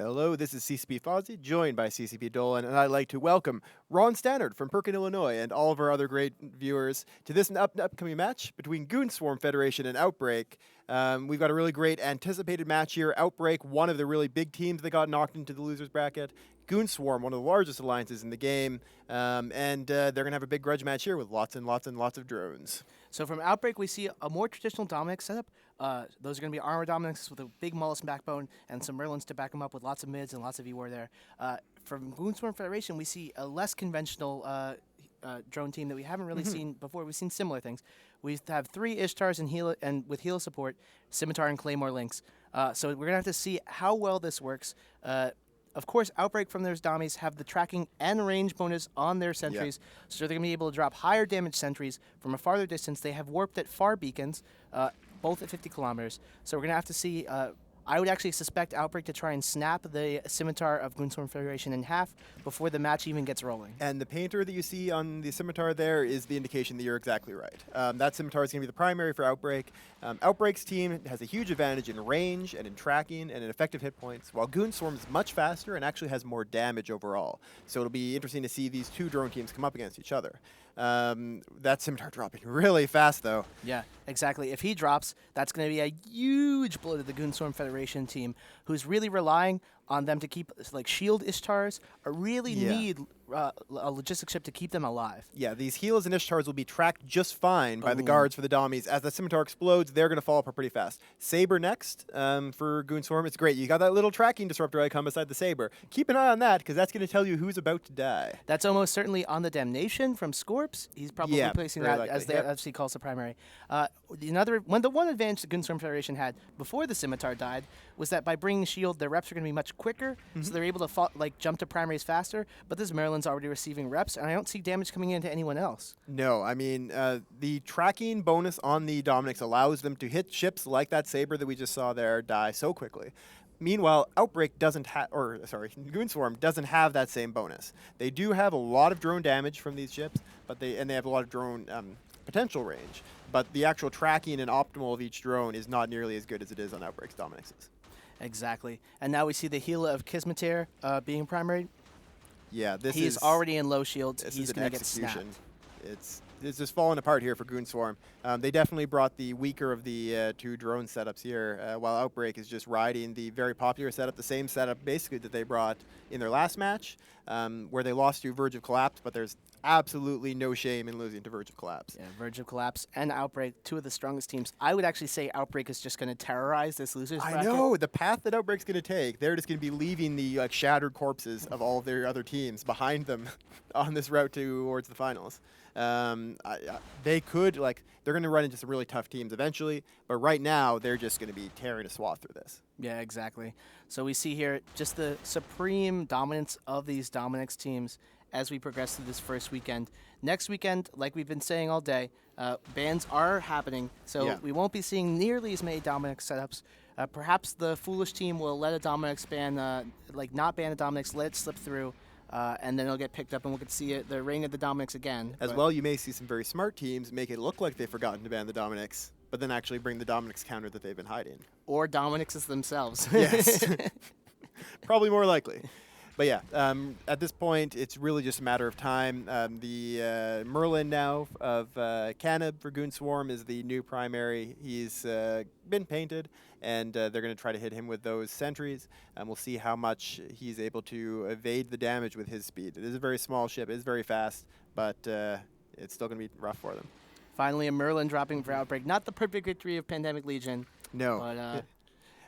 Hello, this is CCP Fozzie, joined by CCP Dolan, and I'd like to welcome Ron Stannard from Perkin, Illinois, and all of our other great viewers to this upcoming match between Goonswarm Federation and Outbreak. We've got a really great anticipated match here. Outbreak, one of the really big teams that got knocked into the losers bracket. Goonswarm, one of the largest alliances in the game, and they're going to have a big grudge match here with lots and lots and lots of drones. So from Outbreak, we see a more traditional Dominix setup. Those are going to be armor Dominix with a big Mollusk backbone and some Merlins to back them up with lots of mids and lots of E-War there. From Goonswarm Federation, we see a less conventional drone team that we haven't really seen before. We've seen similar things. We have 3 Ishtars and with Hela support, Scimitar and Claymore links. So we're going to have to see how well this works. Of course, Outbreak from their dummies have the tracking and range bonus on their sentries, so they're going to be able to drop higher damage sentries from a farther distance. They have warped at far beacons, both at 50 kilometers. So we're going to have to see. I would actually suspect Outbreak to try and snap the Scimitar of Goonswarm Federation in half before the match even gets rolling. And the painter that you see on the Scimitar there is the indication that you're exactly right. That Scimitar is going to be the primary for Outbreak. Outbreak's team has a huge advantage in range and in tracking and in effective hit points, while Goonswarm is much faster and actually has more damage overall. So it'll be interesting to see these two drone teams come up against each other. That Scimitar dropping really fast, though. Yeah, exactly. If he drops, that's going to be a huge blow to the Goonswarm Federation team, who's really relying on them to keep, like, shield Ishtars, or really need a logistic ship to keep them alive. Yeah, these Helas and Ishtars will be tracked just fine by the guards for the Dommies. As the Scimitar explodes, they're going to fall apart pretty fast. Saber next for Goonswarm. It's great. You got that little tracking disruptor icon beside the Saber. Keep an eye on that, because that's going to tell you who's about to die. That's almost certainly on the Damnation from Scorps. He's probably placing that likely. as the FC calls the primary. The one advantage the Goonswarm Federation had before the Scimitar died was that by bringing shield, their reps are going to be much quicker, so they're able to jump to primaries faster. But this Merlin's already receiving reps, and I don't see damage coming into anyone else. No, I mean, the tracking bonus on the Dominix allows them to hit ships like that Saber that we just saw there die so quickly. Meanwhile, Outbreak doesn't have, Goonswarm doesn't have that same bonus. They do have a lot of drone damage from these ships, but they have a lot of drone potential range. But the actual tracking and optimal of each drone is not nearly as good as it is on Outbreak's Dominixes. Exactly. And now we see the Hela of Kismeter being primary. Yeah, He's already in low shields. He's going to get snapped. It's just falling apart here for Goonswarm. They definitely brought the weaker of the two drone setups here, while Outbreak is just riding the very popular setup, the same setup basically that they brought in their last match, where they lost to Verge of Collapse, but there's absolutely no shame in losing to Verge of Collapse. Yeah, Verge of Collapse and Outbreak, two of the strongest teams. I would actually say Outbreak is just going to terrorize this losers bracket. I know, the path that Outbreak's going to take, they're just going to be leaving the shattered corpses of all of their other teams behind them on this route towards the finals. They could, they're going to run into some really tough teams eventually, but right now they're just going to be tearing a swath through this. Yeah, exactly. So we see here just the supreme dominance of these Dominix teams as we progress through this first weekend. Next weekend, like we've been saying all day, bans are happening, so we won't be seeing nearly as many Dominix setups. Perhaps the foolish team will let a Dominix ban, not ban a Dominix, let it slip through, and then it'll get picked up and we'll get to see the reign of the Dominix again. As well, you may see some very smart teams make it look like they've forgotten to ban the Dominix, but then actually bring the Dominix counter that they've been hiding. Or Dominixes themselves. Yes. Probably more likely. But yeah, at this point, it's really just a matter of time. The Merlin now of Canib for Goonswarm is the new primary. He's been painted, and they're going to try to hit him with those sentries. And we'll see how much he's able to evade the damage with his speed. It is a very small ship. It is very fast, but it's still going to be rough for them. Finally, a Merlin dropping for Outbreak. Not the perfect victory of Pandemic Legion. No.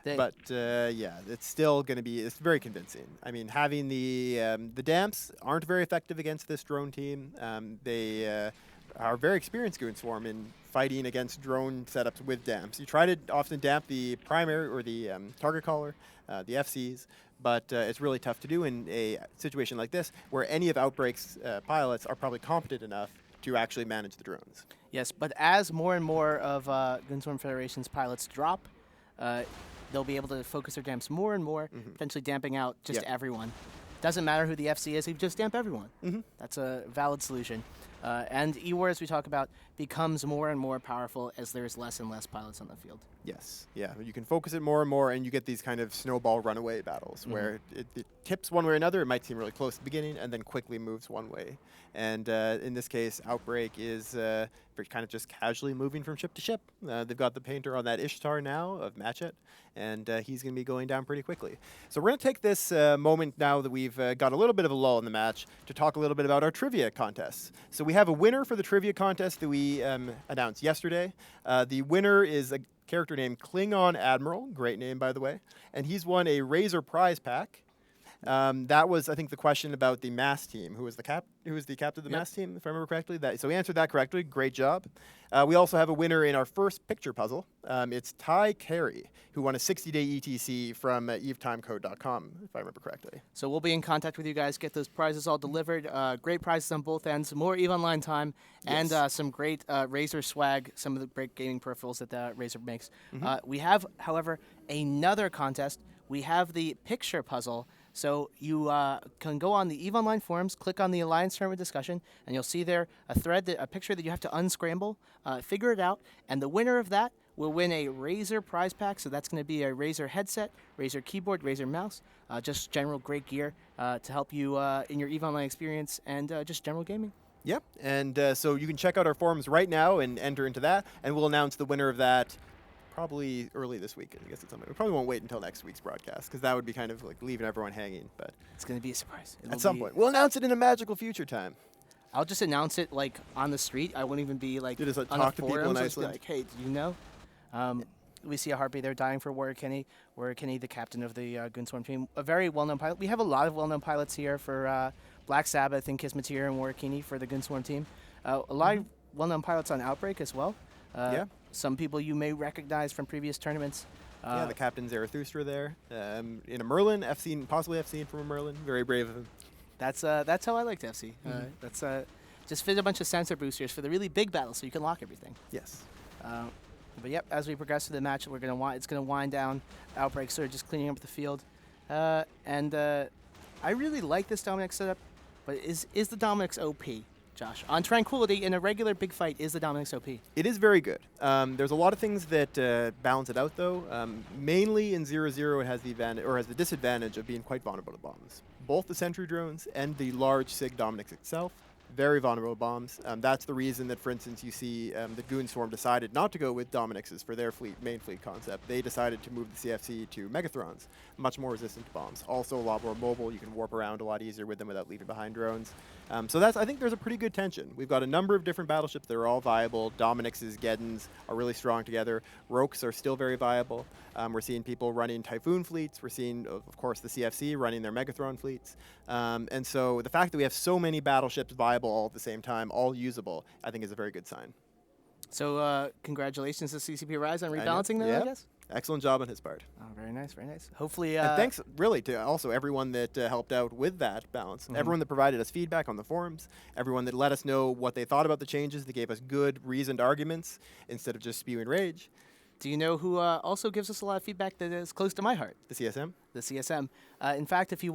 But yeah, it's still going to be, it's very convincing. I mean, having the Damps aren't very effective against this drone team. They are very experienced Goonswarm in fighting against drone setups with Damps. You try to often damp the primary or the target caller, the FCs, but it's really tough to do in a situation like this where any of Outbreak's pilots are probably competent enough to actually manage the drones. Yes, but as more and more of Goonswarm Federation's pilots drop, they'll be able to focus their damps more and more, potentially damping out just everyone. Doesn't matter who the FC is, you just damp everyone. That's a valid solution. And Ewar, as we talk about, becomes more and more powerful as there's less and less pilots on the field. Yes, yeah, you can focus it more and more, and you get these kind of snowball runaway battles where it tips one way or another. It might seem really close at the beginning, and then quickly moves one way. And in this case, Outbreak is kind of just casually moving from ship to ship. They've got the painter on that Ishtar now of Matchet, and he's going to be going down pretty quickly. So we're going to take this moment now that we've got a little bit of a lull in the match to talk a little bit about our trivia contests. So we have a winner for the trivia contest that we announced yesterday. The winner is a character named Klingon Admiral, great name by the way, and he's won a Razor prize pack. That was, I think, the question about the MASS team. Who was the captain of the MASS team, if I remember correctly? So he answered that correctly. Great job. We also have a winner in our first picture puzzle. It's Ty Carey, who won a 60-day ETC from evetimecode.com, if I remember correctly. So we'll be in contact with you guys, get those prizes all delivered. Great prizes on both ends, more EVE Online time, and some great Razer swag, some of the great gaming peripherals that Razer makes. We have, however, another contest. We have the picture puzzle. So you can go on the EVE Online forums, click on the Alliance Tournament discussion, and you'll see there a picture that you have to unscramble, figure it out, and the winner of that will win a Razer prize pack. So that's going to be a Razer headset, Razer keyboard, Razer mouse, just general great gear to help you in your EVE Online experience and just general gaming. Yep, and so you can check out our forums right now and enter into that, and we'll announce the winner of that probably early this week. I guess it's something. We probably won't wait until next week's broadcast because that would be kind of like leaving everyone hanging. But it's going to be a surprise. At some point, we'll announce it in a magical future time. I'll just announce it like on the street. I won't even be like you just on talk the to people in Iceland. Like, hey, do you know? We see a heartbeat there dying for Warwick Kinney. Warwick Kinney, the captain of the Goonswarm team, a very well-known pilot. We have a lot of well-known pilots here for Black Sabbath and Kismetir and Warwick Kinney for the Goonswarm team. A lot of well-known pilots on Outbreak as well. Some people you may recognize from previous tournaments. The captain Zarathustra there. In a Merlin, possibly F-seen from a Merlin. Very brave of him. That's how I liked FC. That's just fit a bunch of sensor boosters for the really big battles so you can lock everything. Yes. But yep, as we progress through the match, it's gonna wind down. Outbreak sort of just cleaning up the field, and I really like this Dominix setup. But is the Dominix OP? Josh, on Tranquility, in a regular big fight, is the Dominix OP? It is very good. There's a lot of things that balance it out, though. Mainly in 0-0, it has the advantage, or has the disadvantage of being quite vulnerable to bombs. Both the sentry drones and the large SIG Dominix itself, very vulnerable to bombs. That's the reason that, for instance, you see the Goonswarm decided not to go with Dominixes for their main fleet concept. They decided to move the CFC to Megathrons, much more resistant to bombs. Also a lot more mobile. You can warp around a lot easier with them without leaving behind drones. So I think there's a pretty good tension. We've got a number of different battleships that are all viable. Dominixes, Geddons are really strong together. Rokes are still very viable. We're seeing people running Typhoon fleets. We're seeing, of course, the CFC running their Megathron fleets. And so the fact that we have so many battleships viable all at the same time, all usable, I think is a very good sign. So congratulations to CCP Rise on rebalancing that, I guess? Excellent job on his part. Oh, very nice, very nice. Hopefully... and thanks, really, to also everyone that helped out with that balance. Everyone that provided us feedback on the forums, everyone that let us know what they thought about the changes, that gave us good, reasoned arguments instead of just spewing rage. Do you know who also gives us a lot of feedback that is close to my heart? The CSM? The CSM. In fact, if you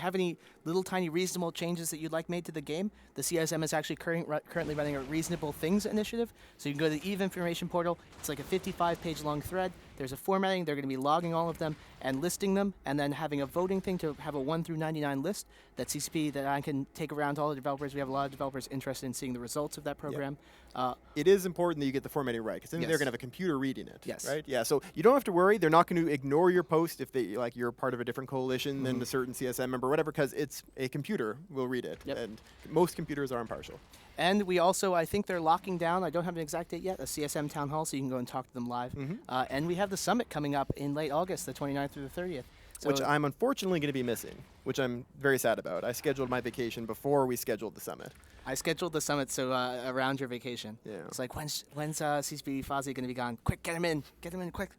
have any little tiny reasonable changes that you'd like made to the game, the CSM is actually currently running a Reasonable Things initiative. So you can go to the EVE information portal. It's like a 55-page long thread. There's a formatting. They're going to be logging all of them and listing them, and then having a voting thing to have a 1 through 99 list that CCP that I can take around to all the developers. We have a lot of developers interested in seeing the results of that program. Yep. It is important that you get the formatting right, because then they're going to have a computer reading it. Yes. Right? Yeah. So you don't have to worry. They're not going to ignore your post if you're part of a different coalition than a certain CSM member, or whatever, because it's a computer will read it, and most computers are impartial. And we also, I think they're locking down, I don't have an exact date yet, a CSM town hall, so you can go and talk to them live. And we have the summit coming up in late August, the 29th through the 30th. So which I'm unfortunately going to be missing, which I'm very sad about. I scheduled my vacation before we scheduled the summit. I scheduled the summit so around your vacation. Yeah. It's like, when's CCP Fozzie going to be gone? Quick, get him in, quick.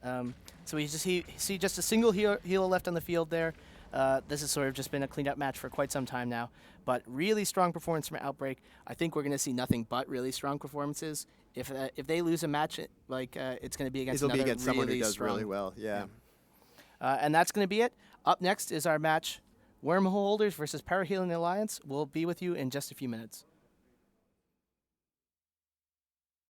So we see just a single helo left on the field there. This has sort of just been a cleanup match for quite some time now, but really strong performance from Outbreak. I think we're going to see nothing but really strong performances. If they lose a match, it's going to be against another really someone who does strong, really well. Yeah. And that's going to be it. Up next is our match, Wormhole Holders versus Parahealing Alliance. We'll be with you in just a few minutes.